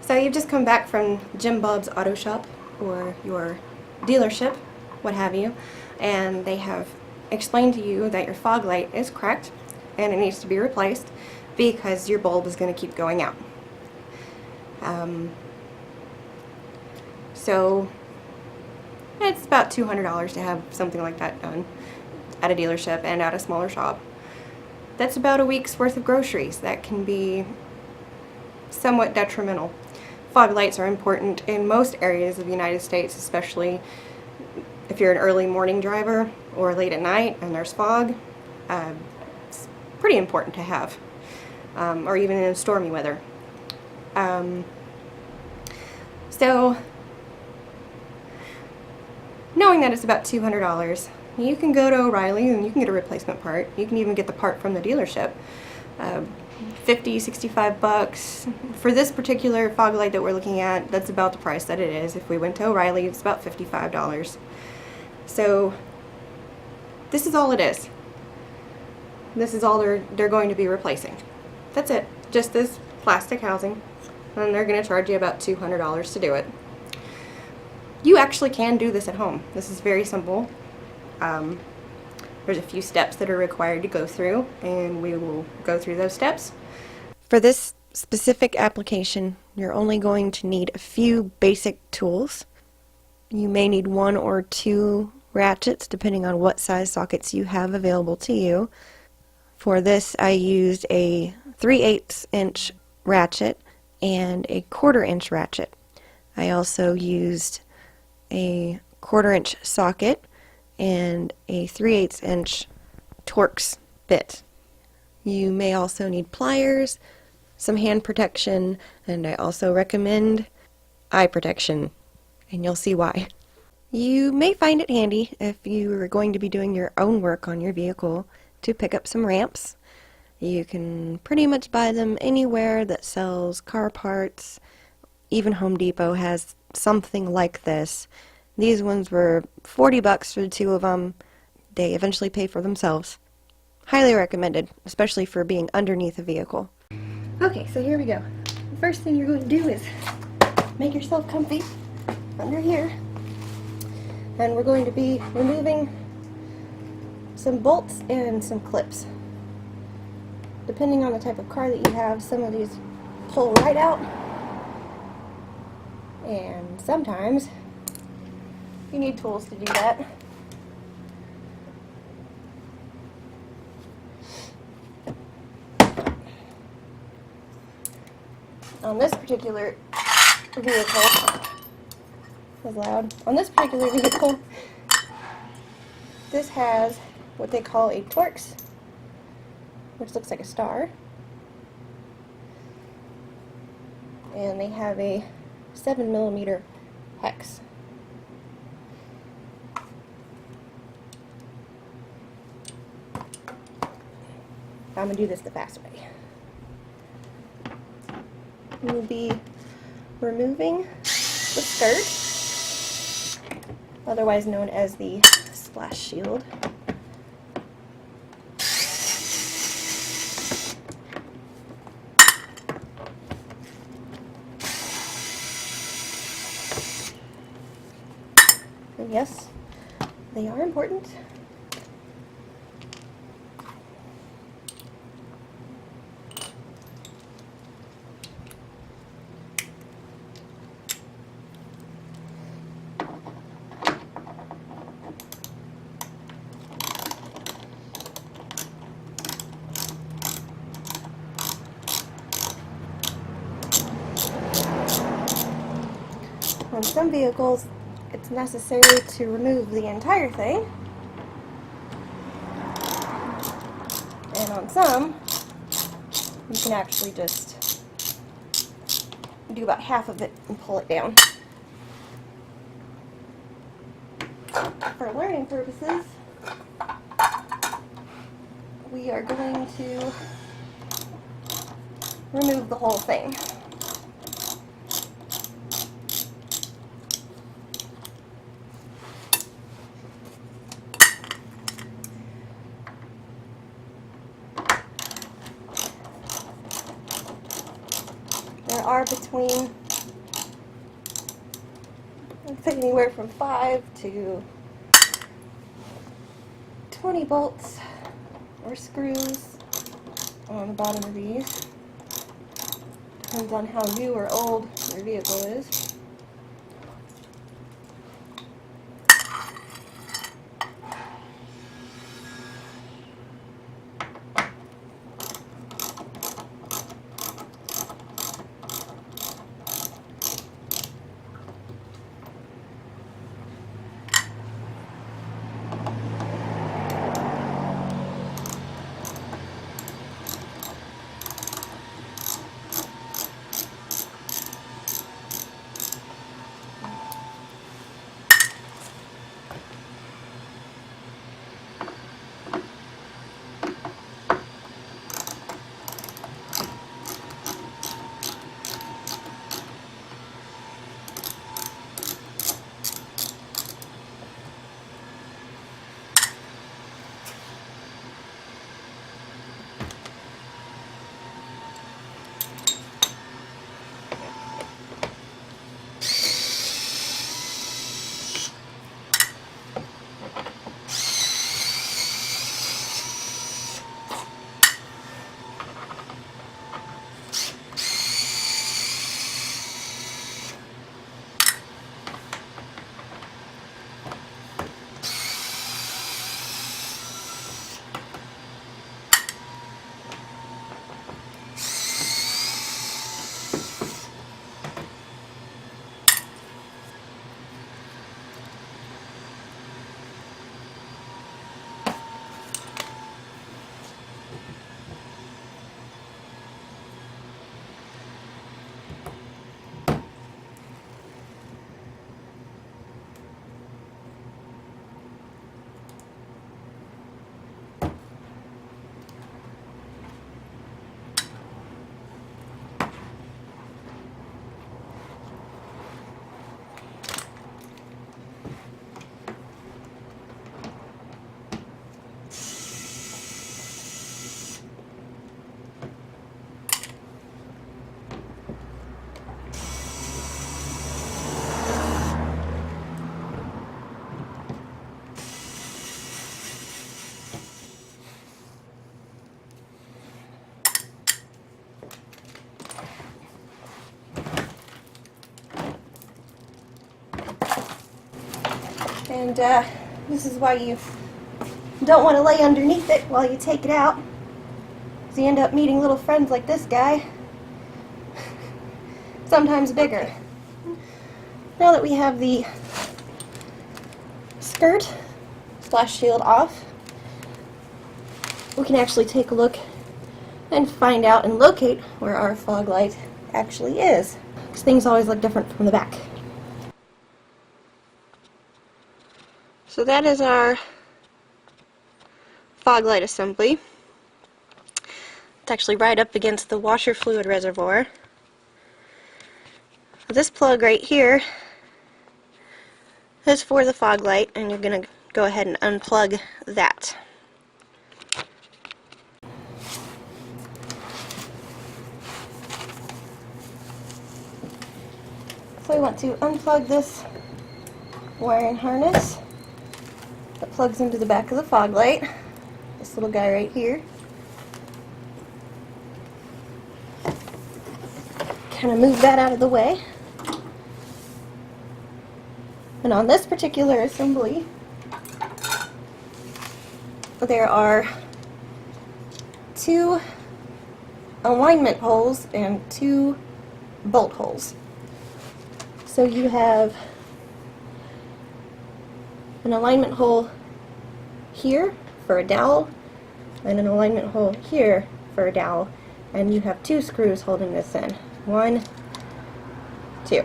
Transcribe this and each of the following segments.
So you've just come back from Jim Bob's Auto Shop or your dealership, what have you, and they have explained to you that your fog light is cracked and it needs to be replaced because your bulb is going to keep going out. So it's about $200 to have something like that done at a dealership and at a smaller shop. That's about a week's worth of groceries. That can be somewhat detrimental. Fog lights are important in most areas of the United States, especially if you're an early morning driver or late at night and there's fog. It's pretty important to have, or even in stormy weather. So, knowing that it's about $200, you can go to O'Reilly and you can get a replacement part. You can even get the part from the dealership. 50, 65 bucks. For this particular fog light that we're looking at, that's about the price that it is. If we went to O'Reilly, it's about $55. So this is all it is. This is all they're going to be replacing. That's it. Just this plastic housing. And they're going to charge you about $200 to do it. You actually can do this at home. This is very simple. There's a few steps that are required to go through, and we will go through those steps. For this specific application, you're only going to need a few basic tools. You may need 1 or 2 ratchets, depending on what size sockets you have available to you. For this, I used a 3/8 inch ratchet and a 1/4 inch ratchet. I also used a 1/4 inch socket and a 3/8 inch Torx bit. You may also need pliers, some hand protection, and I also recommend eye protection, and you'll see why. You may find it handy if you are going to be doing your own work on your vehicle to pick up some ramps. You can pretty much buy them anywhere that sells car parts. Even Home Depot has something like this. These ones were 40 bucks for the 2 of them. They eventually pay for themselves. Highly recommended, especially for being underneath a vehicle. Okay, so here we go. The first thing you're going to do is make yourself comfy under here. And we're going to be removing some bolts and some clips. Depending on the type of car that you have, some of these pull right out. And sometimes you need tools to do that. On this particular vehicle, was loud. On this particular vehicle, this has what they call a Torx, which looks like a star, and they have a 7mm hex. I'm going to do this the fast way. We'll be removing the skirt, otherwise known as the splash shield. And yes, they are important. On some vehicles, it's necessary to remove the entire thing, and on some, you can actually just do about half of it and pull it down. For learning purposes, we are going to remove the whole thing. There are between fit anywhere from 5 to 20 bolts or screws on the bottom of these. Depends on how new or old your vehicle is. And this is why you don't want to lay underneath it while you take it out, because you end up meeting little friends like this guy, sometimes bigger. Now that we have the skirt splash shield off, we can actually take a look and find out and locate where our fog light actually is, because things always look different from the back. So that is our fog light assembly. It's actually right up against the washer fluid reservoir. This plug right here is for the fog light, and you're going to go ahead and unplug that. So we want to unplug this wiring harness that plugs into the back of the fog light. This little guy right here. Kind of move that out of the way. And on this particular assembly, there are 2 alignment holes and 2 bolt holes. So you have an alignment hole here for a dowel and an alignment hole here for a dowel, and you have 2 screws holding this in. 1, 2.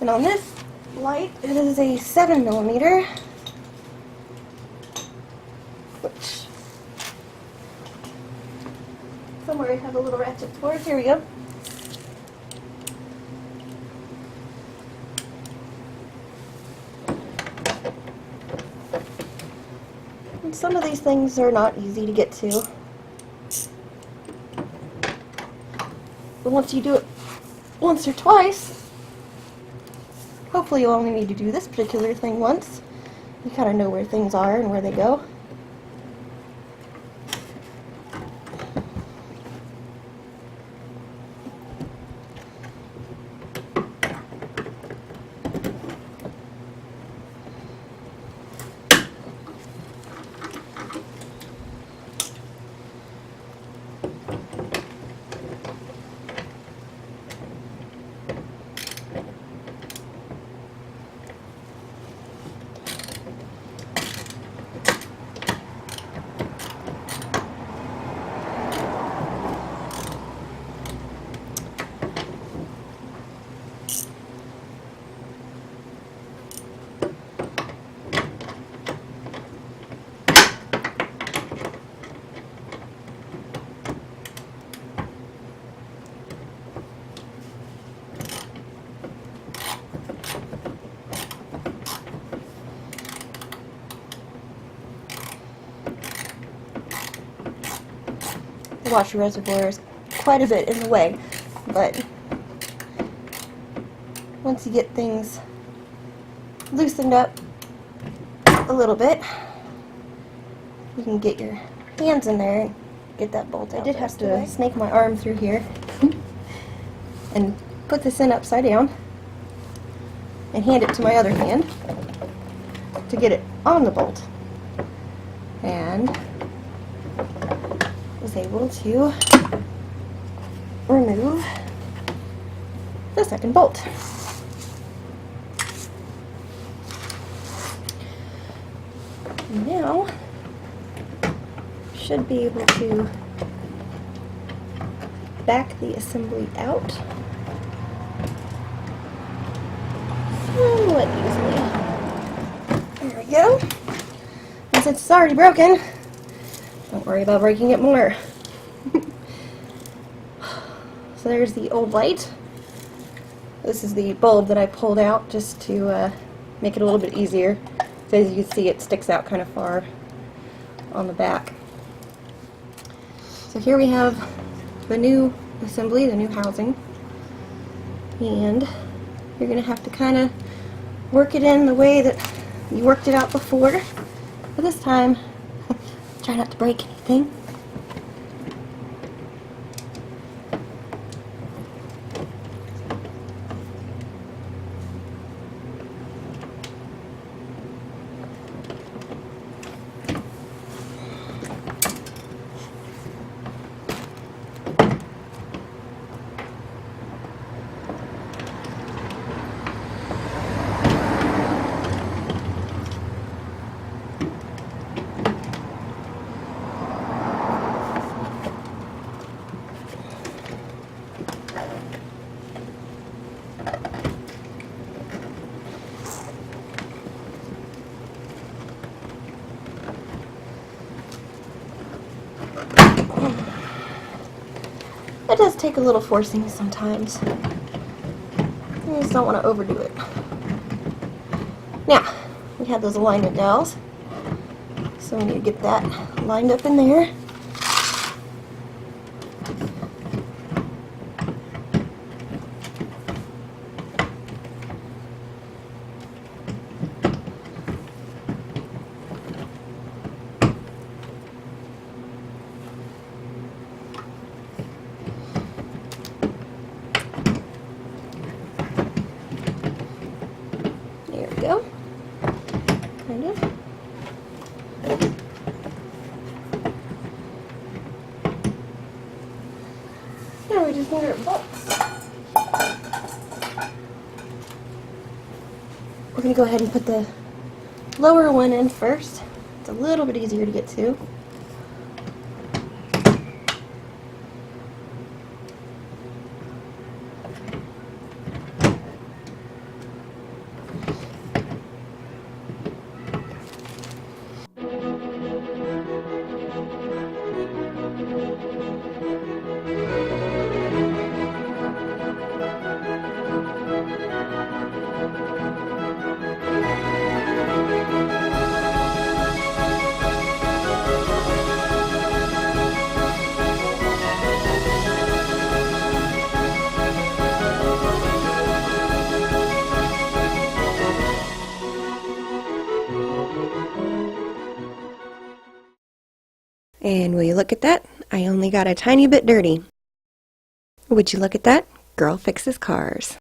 And on this light, it is a 7mm, which somewhere I have a little ratchet for it. Here we go. And some of these things are not easy to get to. But once you do it once or twice, hopefully you'll only need to do this particular thing once. You kind of know where things are and where they go. The washer reservoir is quite a bit in the way, but once you get things loosened up a little bit, you can get your hands in there and get that bolt out. I did have to snake my arm through here and put this in upside down and hand it to my other hand to get it on the bolt, and was able to remove the second bolt. Now should be able to back the assembly out somewhat easily. There we go. And since it's already broken, don't worry about breaking it more. So there's the old light. This is the bulb that I pulled out just to make it a little bit easier. So as you can see, it sticks out kind of far on the back. So here we have the new assembly, the new housing. And you're going to have to kind of work it in the way that you worked it out before. But this time, try not to break anything. It does take a little forcing sometimes. You just don't want to overdo it. Now, we have those alignment dowels, so we need to get that lined up in there. There we go. Kind of. Now we just need our bolts. We're going to go ahead and put the lower one in first. It's a little bit easier to get to. And will you look at that? I only got a tiny bit dirty. Would you look at that? Girl fixes cars.